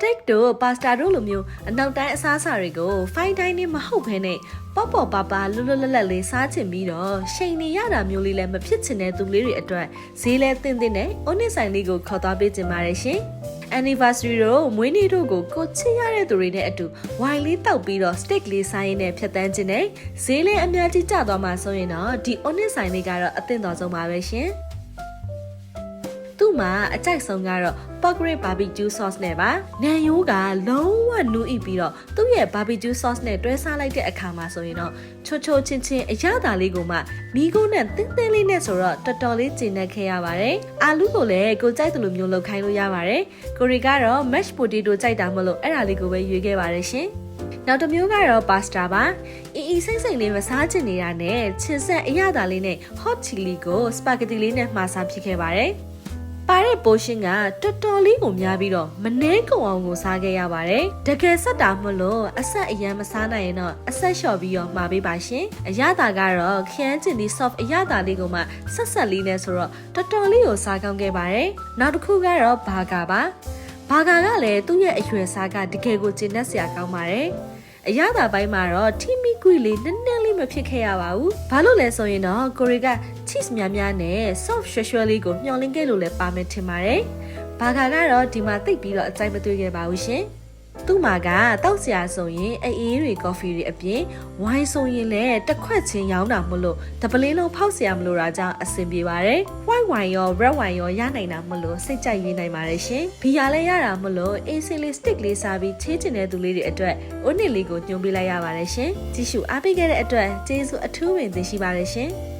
steak တို့ pasta တို့လိုမျိုးအနောက်တိုင်းအစားအစာတွေကို fine dining မဟုတ်ဘဲနဲ့ပေါ့ပေါ့ပါပါလွတ်လွတ်လပ်လပ်လေးစားချင်ပြီးတော့ရှိန်နေရတာမျိုးလေးလည်းမဖြစ်ချင်တဲ့သူလေးတွေအတွက်ဈေးလဲတင်တင်နဲ့ online ဆိုင်လေးကိုခေါ်သွားပေးကြပါရရှင်anniversary တို့မွေးနေ့တို့ကိုချစ်ရတဲ့သူတွေနဲ့အတူဝိုင်လေးတောက်ပြီးတော့ steak လေးစားရင်းနဲ့ဖြတ်တန်းခြင်းနဲ့ဈေးလဲအများကြီးကျသွားမှာဆိုရင်တော့ဒီ online ဆိုင်လေးကတော့အသင့်တော်ဆုံးပါပဲရှင်သူ့မှာအကြိုက်ဆုံးကတော့ pork rib barbecue sauce နဲ့ပါနံရိုးကလုံးဝနူးဣပြီးတော့သူ့ရဲ့ barbecue sauce နဲ့တွဲစားလိုက်တဲ့အခါမှာဆိုရင်တော့ချိုချင်းချင်းအရသာလေးကိုမှမီးခိုးနဲ့တင်းတင်းလေးနဲ့ဆိုတော့တော်တော်လေးကျဉ်နေခဲ့ရပါတယ်အာလူကိုလည်းကိုကြိုက်တယ်လို့မျိုးလုပ်ခိုင်းလို့ရပါတယ်ကိုရီကတော့ mashed potato ကြိုက်တာမလို့အဲ့ဒါလေးကိုပဲရွေးခဲ့ပါတယ်ရှင်နောက်တစ်မျိုးကတော့ pasta ပါအီစိမ့်စိမ့်လေးမစားချင်နေတာနဲ့ချင်ဆက်အရသာလေးနဲ့ hot chili ကို spaghetti လေးနဲ့မှာစားဖြစ်ခဲ့ပါတယ်ပါတဲ့ portion ကတော်တော်လေးကိုများပြီးတော့မနှဲကုန်အောင်ကိုစားခဲ့ရပါတယ်တကယ်ဆက်တာမလို့အဆက်အရန်မစားနိုင်ရင်တော့အဆက်လျှော့ပြီးတော့မှာပေးပါရှင်အရသာကတော့ခရမ်းကျင်ဒီ soft အရသာလေးကိုမှဆက်ဆက်လေးနဲ့ဆိုတော့တော်တော်လေးကိုစားကောင်းခဲ့ပါတယ်နောက်တစ်ခုကတော့ဘာဂါပါဘာဂါကလည်းသူ့ရဲ့အရွယ်စားကတကယ်ကိုကျဉ်းစရာကောင်းပါတယ်အရသာပိုင်းမှာတော့ထိမိကွေလေးနည်းနည်းလေးမဖြစ်ခဲ့ရပါဘူး။ဘာလို့လဲဆိုရင်တော့ကိုရီက cheese များများနဲ့ soft ရွှဲရွှဲလေးကိုမျှော်လင့်ခဲ့လို့လည်းပါမယ်ထင်ပါတယ်။ဘာဂါကတော့ဒီမှာတိတ်ပြီးတော့အကြိုက်မတွေ့ခဲ့ပါဘူးရှင်။သူ့မှာကတောက်စရာဆိုရင်အေးတွေ coffee တွေအပြင်ဝိုင်းဆိုရင်လည်းတစ်ခွက်ချင်းရောင်းတာမလို့တပလင်းလုံးဖောက်စရာမလိုတာကြောင့်အဆင်ပြေပါတယ်။ white wine ရော red wine ရောရနိုင်တာမလို့စိတ်ကြိုက်ရွေးနိုင်ပါတယ်ရှင်။ဘီယာလည်းရတာမလို့အေးစင်လေး stick လေးစားပြီးချေးချင်တဲ့သူလေးတွေအတွက်ဥနစ်လေးကိုညွှန်ပေးလိုက်ရပါတယ်ရှင်။ကြည့်ရှုအားပေးခဲ့တဲ့အတွက်ကျေးဇူးအထူးပင်တင်ရှိပါတယ်ရှင်။